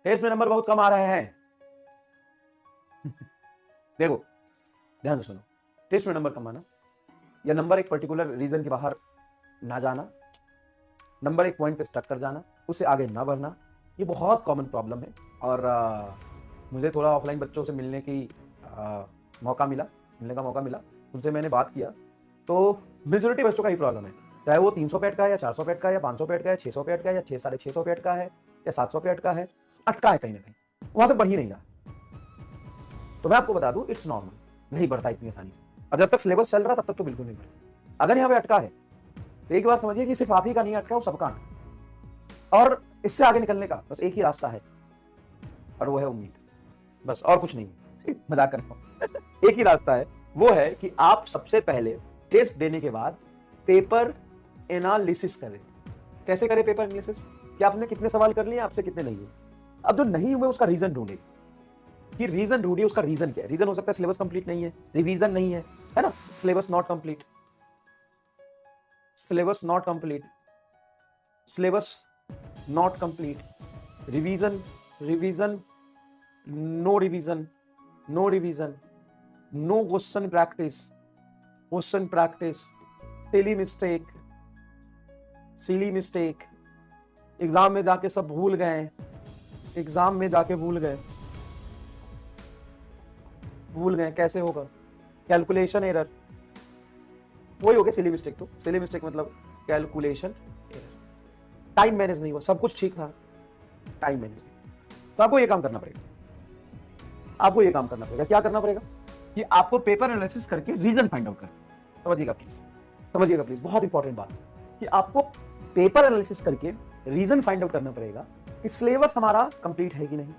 Test में number बहुत कम आ रहे हैं। देखो ध्यान से सुनो, टेस्ट में नंबर कम आना या नंबर एक पर्टिकुलर रीजन के बाहर ना जाना, नंबर एक पॉइंट पे स्टक कर जाना, उससे आगे ना बढ़ना, ये बहुत कॉमन प्रॉब्लम है। और मुझे थोड़ा ऑफलाइन बच्चों से मिलने का मौका मिला, उनसे मैंने बात किया, तो मेजोरिटी बच्चों का ही प्रॉब्लम है, चाहे वो 300 पैट का है या 400 पैट का है या 500 पैट का है, 600 पैट का है या 600-650 पैट का है या 700 पैट का है, अटका है कहीं ना कहीं, वहां से बढ़ ही नहीं रहा। तो मैं आपको बता दूं, इट्स नॉर्मल, नहीं बढ़ता इतनी आसानी से। और जब तक सिलेबस चल रहा तब तक तो बिल्कुल नहीं बढ़ता। अगर यहाँ पे अटका है तो एक बात समझिए कि सिर्फ आप ही का नहीं अटका, वो सबका अटका, और इससे आगे निकलने का बस एक ही रास्ता है, और वो है उम्मीद, बस और कुछ नहीं है। मजाक कर रहा हूं। एक ही रास्ता है, वो है कि आप सबसे पहले टेस्ट देने के बाद पेपर एनालिसिस करें। कैसे करें पेपर एनालिसिस? कि आपने कितने सवाल कर लिए, आपसे कितने नहीं हुए। अब जो नहीं हुए उसका रीजन ढूंढे, कि रीजन ढूंढिए उसका रीजन क्या है। रीजन हो सकता है सिलेबस कंप्लीट नहीं है, रिवीजन नहीं है ना, syllabus not complete, syllabus not complete, syllabus not complete, revision, revision, no revision, no revision, no question practice, question practice, silly mistake, silly mistake, exam में जाके सब भूल गए, एग्जाम में जाके भूल गए, कैसे होगा, कैलकुलेशन एरर, वही हो गया सिली मिस्टेक। तो सिली मिस्टेक मतलब कैलकुलेशन एरर, टाइम मैनेज नहीं हुआ, सब कुछ ठीक था, टाइम मैनेज नहीं। तो आपको ये काम करना पड़ेगा, आपको ये काम करना पड़ेगा। क्या करना पड़ेगा? कि आपको पेपर एनालिसिस करके रीजन फाइंड आउट करना। समझिएगा प्लीज, समझिएगा प्लीज, बहुत इंपॉर्टेंट बात, कि आपको पेपर एनालिसिस करके रीजन फाइंड आउट करना पड़ेगा कि सिलेबस हमारा कंप्लीट है कि नहीं।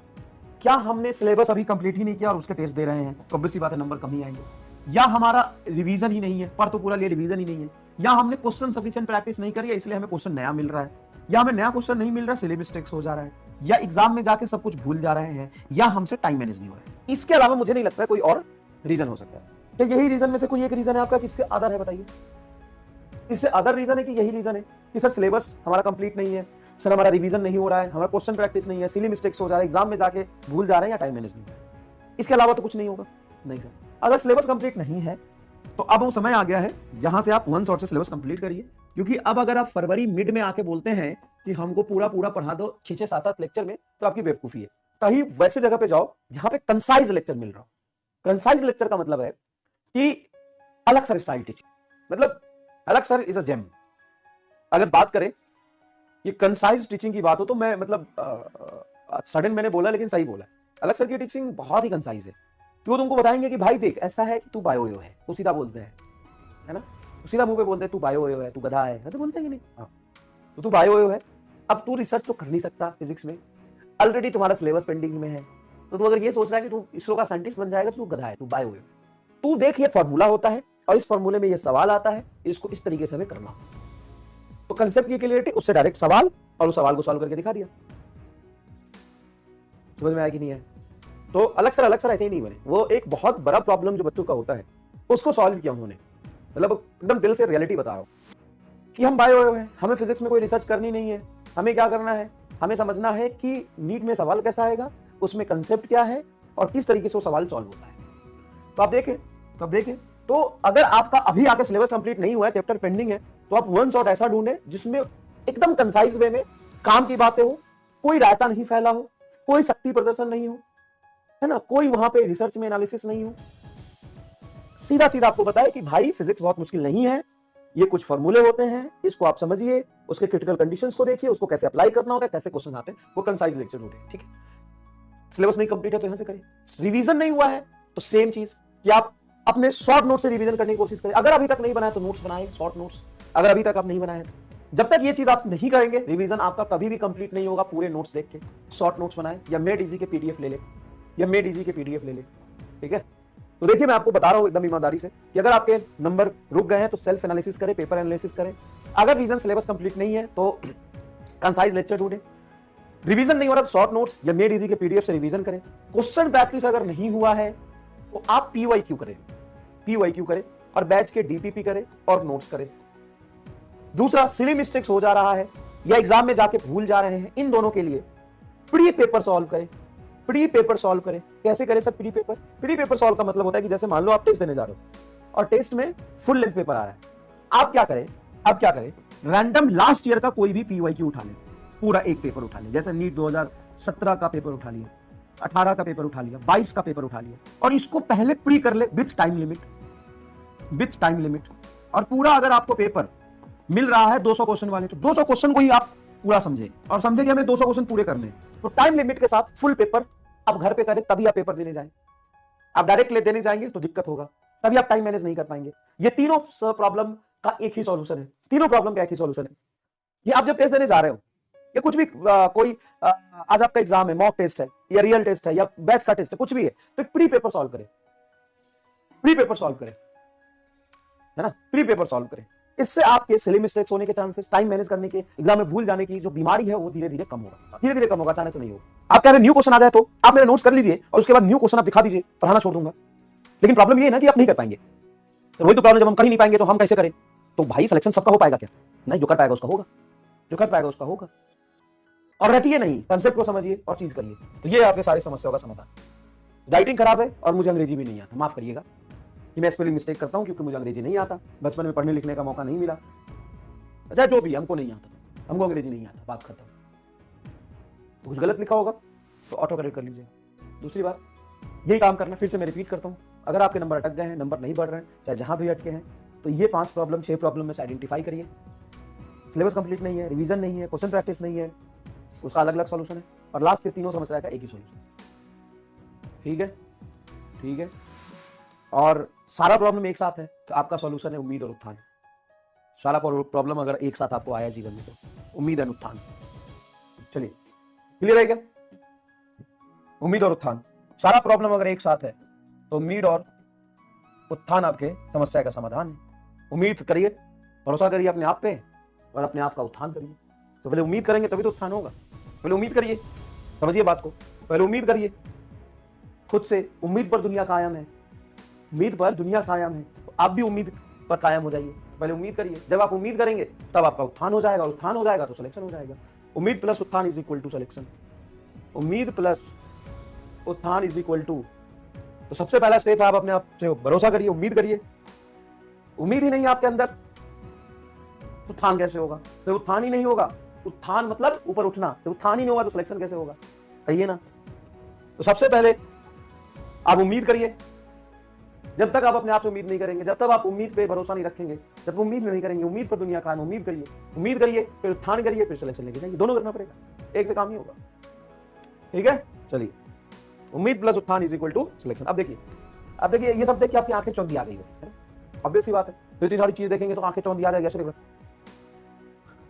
क्या हमने सिलेबस अभी कंप्लीट ही नहीं किया और उसके टेस्ट दे रहे हैं, कब सी बात है नंबर कम ही आएंगे। या हमारा रिवीजन ही नहीं है, पर तो पूरा लिए रिवीजन ही नहीं है। या हमने क्वेश्चन सफिशिएंट प्रैक्टिस नहीं करी है, इसलिए हमें क्वेश्चन नया मिल रहा है। या हमें नया क्वेश्चन नहीं मिल रहा है, सिली मिस्टेक्स हो जा रहा है। या एग्जाम में जाके सब कुछ भूल जा रहे हैं, या हमसे टाइम मैनेज नहीं हो रहा है। इसके अलावा मुझे नहीं लगता है कोई और रीजन हो सकता है। क्या यही रीजन में से कोई एक रीजन है आपका? किसके अदर है बताइए? इससे अदर रीजन है कि यही रीजन है कि सर सिलेबस हमारा कंप्लीट नहीं है, सर हमारा रिवीजन नहीं हो रहा है, हमारा क्वेश्चन प्रैक्टिस नहीं है, सिली मिस्टेक्स हो जा रहा है, एग्जाम में जाके भूल जा रहे हैं, या टाइम मैनेज नहीं है। इसके अलावा तो कुछ नहीं होगा। नहीं सर, अगर सिलेबस कंप्लीट नहीं है तो अब वो समय आ गया है यहां से आप वन शॉट से सिलेबस कंप्लीट करिए। क्योंकि अब अगर आप फरवरी मिड में आके बोलते हैं कि हमको पूरा पूरा पढ़ा दो 6-7 लेक्चर में, तो आपकी बेवकूफी है। कहीं वैसे जगह पे जाओ जहां पे कंसाइज लेक्चर मिल रहा हो। कंसाइज लेक्चर का मतलब है कि अलग सर स्टाइल टीचिंग, मतलब अलग सर इज अ जेम। अगर बात करें ये कंसाइज टीचिंग की बात हो तो मैं मतलब सडन मैंने बोला लेकिन सही बोला। अलग सर की टीचिंग बहुत ही कंसाइज है। वो तुमको बताएंगे कि भाई देख ऐसा है कि तू बायो है, वो सीधा बोलते हैं, है ना, सीधा मुंह पे बोलते हैं तू बायो है, तू गधा है, तो बोलते हैं कि नहीं? हाँ, तो तू बायो है। अब तू रिसर्च तो कर नहीं सकता फिजिक्स में, ऑलरेडी तुम्हारा सिलेबस पेंडिंग में है, तो तू अगर ये सोच रहा है कि तू इसरो का साइंटिस्ट बन जाएगा तो तू गधा है, तू बायो है। तू देख ये फॉर्मूला होता है और इस फॉर्मूले में ये सवाल आता है, इसको इस तरीके से हमें करना। तो कंसेप्ट की क्लियरिटी, उससे डायरेक्ट सवाल और उस सवाल को सॉल्व करके दिखा दिया। समझ में आया कि नहीं है? तो अलग सर ऐसे ही नहीं बने। वो एक बहुत बड़ा प्रॉब्लम जो बच्चों का होता है उसको सॉल्व किया उन्होंने। मतलब एकदम दिल से रियलिटी बता रहा हूं कि हम बायो हैं, हमें फिजिक्स में कोई रिसर्च करनी नहीं है। हमें क्या करना है, हमें समझना है कि नीट में सवाल कैसा आएगा, उसमें कंसेप्ट क्या है और किस तरीके से वो सवाल सॉल्व होता है। तो आप देखें, तो अगर आपका अभी आके सिलेबस कंप्लीट नहीं हुआ है, चैप्टर पेंडिंग है, तो आप वन शॉट ऐसा ढूंढे जिसमें एकदम कंसाइज वे में काम की बातें हो, कोई रायता नहीं फैला हो, कोई शक्ति प्रदर्शन नहीं हो, है ना, कोई वहां पे रिसर्च में एनालिसिस नहीं हो। सीधा सीधा आपको बताए कि भाई फिजिक्स बहुत मुश्किल नहीं है, ये कुछ फॉर्मूले होते हैं, इसको आप समझिए, उसके क्रिटिकल कंडीशंस को देखिए, उसको कैसे अप्लाई करना होता है, कैसे क्वेश्चन आते हैं, वो कंसाइज लेक्चर ढूंढे। ठीक है, सिलेबस नहीं कंप्लीट है तो यहां से करिए। रिवीजन नहीं हुआ है तो सेम चीज कि आप अपने शॉर्ट नोट से रिवीजन करने की कोशिश करें। अगर अभी तक नहीं बनाया तो नोट्स बनाए, शॉर्ट नोट्स। अगर अभी तक आप नहीं बनाए तो जब तक ये चीज आप नहीं करेंगे, रिवीजन आपका कभी भी कंप्लीट नहीं होगा। पूरे नोट्स देख के शॉर्ट नोट्स बनाए, या मेड इजी के पीडीएफ ले ले, ठीक है। तो देखिए मैं आपको बता रहा हूं एकदम ईमानदारी से कि अगर आपके नंबर रुक गए हैं तो सेल्फ एनालिसिस करें, पेपर एनालिसिस करें। अगर रीजन सिलेबस कंप्लीट नहीं है तो कंसाइज लेक्चर ढूंढे। रिवीजन नहीं हो रहा तो शॉर्ट नोट्स या मेड इजी के पीडीएफ से रिवीजन करें। क्वेश्चन प्रैक्टिस अगर नहीं हुआ है तो आप पीवाईक्यू करें और बैच के डीपीपी करें और नोट्स करें। दूसरा, सिली मिस्टेक्स हो जा रहा है या एग्जाम में जाके भूल जा रहे हैं, इन दोनों के लिए प्री पेपर सॉल्व करें, प्री पेपर सॉल्व करें। कैसे करें sir pre paper? Pre paper solve का मतलब होता है कि जैसे मान लो आप टेस्ट देने जा रहे हो और टेस्ट में फुल लेंथ पेपर आ रहा है, आप क्या करें, रैंडम लास्ट ईयर का कोई भी पीवाईक्यू उठा लें, पूरा एक पेपर उठा लें। जैसे नीट 2017 का पेपर उठा लिया, 18 का पेपर उठा लिया, 22 का पेपर उठा लिया, और इसको पहले प्री कर ले विथ टाइम लिमिट। और पूरा अगर आपको पेपर मिल रहा है 200 क्वेश्चन वाले, तो 200 क्वेश्चन को ही आप पूरा समझे और समझे कि हमें 200 क्वेश्चन पूरे करने, तो टाइम लिमिट के साथ फुल पेपर आप घर पे करें, तभी आप पेपर देने जाएं। आप डायरेक्ट ले देने जाएंगे तो दिक्कत होगा, तभी आप टाइम मैनेज नहीं कर पाएंगे। ये तीनों प्रॉब्लम का एक ही सॉल्यूशन है, तीनों प्रॉब्लम का एक ही सॉल्यूशन है। ये आप जब टेस्ट देने जा रहे हो, या कुछ भी कोई आज आपका एग्जाम है, मॉक टेस्ट है या रियल टेस्ट है या बैच का टेस्ट है, कुछ भी है, तो प्री पेपर सॉल्व करें, है ना, प्री पेपर सॉल्व करें। इससे आपके सिली मिस्टेक्स होने के चांसेस, टाइम मैनेज करने के, एग्जाम में भूल जाने की जो बीमारी है वो धीरे धीरे कम होगा, अचानक से नहीं होगा। आप कह रहे न्यू क्वेश्चन आ जाए तो आप मेरे नोट्स कर लीजिए और उसके बाद न्यू क्वेश्चन आप दिखा दीजिए, पढ़ाना छोड़ दूंगा। लेकिन प्रॉब्लम ये है ना कि आप नहीं कर पाएंगे, तो वही तो प्रॉब्लम, जब हम कर ही नहीं पाएंगे तो हम कैसे करें? तो भाई सिलेक्शन सबका हो पाएगा क्या? नहीं, जो कर पाएगा उसका होगा। और रटिए नहीं, कंसेप्ट को समझिए और चीज करिए, तो ये आपके सारी समस्याओं का समाधान। राइटिंग खराब है और मुझे अंग्रेजी भी नहीं आता, माफ करिएगा कि मैं स्पेलिंग मिस्टेक करता हूं, क्योंकि मुझे अंग्रेजी नहीं आता, बचपन में पढ़ने लिखने का मौका नहीं मिला। अच्छा जो भी, हमको नहीं आता, हमको अंग्रेजी नहीं आता, बात खत्म। तो कुछ गलत लिखा होगा तो ऑटो करेक्ट कर लीजिएगा। दूसरी बात, यही काम करना, फिर से मैं रिपीट करता हूं, अगर आपके नंबर अटक गए हैं, नंबर नहीं बढ़ रहे हैं, चाहे जहां भी अटके हैं, तो ये 5 प्रॉब्लम 6 प्रॉब्लम में से आइडेंटिफाई करिए। सिलेबस कंप्लीट नहीं है, रिवीजन नहीं है, क्वेश्चन प्रैक्टिस नहीं है, उसका अलग अलग सॉल्यूशन है, और लास्ट के तीनों समस्या का एक ही सॉल्यूशन। ठीक है, और सारा प्रॉब्लम एक साथ है तो आपका सॉल्यूशन है उम्मीद और उत्थान। सारा प्रॉब्लम अगर एक साथ आपको आया जीवन में तो उम्मीद और उत्थान। चलिए क्लियर है क्या? उम्मीद और उत्थान, सारा प्रॉब्लम अगर एक साथ है तो उम्मीद और उत्थान आपके समस्या का समाधान है। उम्मीद करिए, भरोसा करिए अपने आप पे, और अपने आप का उत्थान करिए। तो पहले उम्मीद करेंगे तभी तो उत्थान होगा। पहले उम्मीद करिए, समझिए बात को, पहले उम्मीद करिए खुद से। उम्मीद पर दुनिया कायम है, तो आप भी उम्मीद पर कायम हो जाइए। पहले उम्मीद करिए, जब आप उम्मीद करेंगे तब आपका उत्थान हो जाएगा, उत्थान हो जाएगा तो सिलेक्शन हो जाएगा। उम्मीद प्लस उत्थान इज इक्वल टू सिलेक्शन, उम्मीद प्लस उत्थान इज इक्वल टू। तो सबसे पहला स्टेप आप अपने आप से भरोसा करिए, उम्मीद करिए। उम्मीद ही नहीं है आपके अंदर, उत्थान कैसे होगा? तो उत्थान ही नहीं होगा, उत्थान मतलब ऊपर उठना, तो उत्थान ही नहीं होगा तो सिलेक्शन कैसे होगा? सही है ना? तो सबसे पहले आप उम्मीद करिए। जब तक आप अपने आप से उम्मीद नहीं करेंगे, जब तक आप उम्मीद पे भरोसा नहीं रखेंगे, जब उम्मीद नहीं करेंगे, उम्मीद पर दुनिया कायम, उम्मीद करिए, फिर उत्थान करिए, फिर सिलेक्शन लेके जाएंगे। दोनों करना पड़ेगा, एक से काम नहीं होगा। ठीक है, चलिए, उम्मीद प्लस उत्थान इज इक्वल टू सिलेक्शन। अब देखिए ये सब देख के आपकी आंखें चौंधी आ गई हो, ऑब्वियस सी बात है। तो इतनी सारी चीज देखेंगे तो आंखें चौंधी आ जाएगी, ऐसे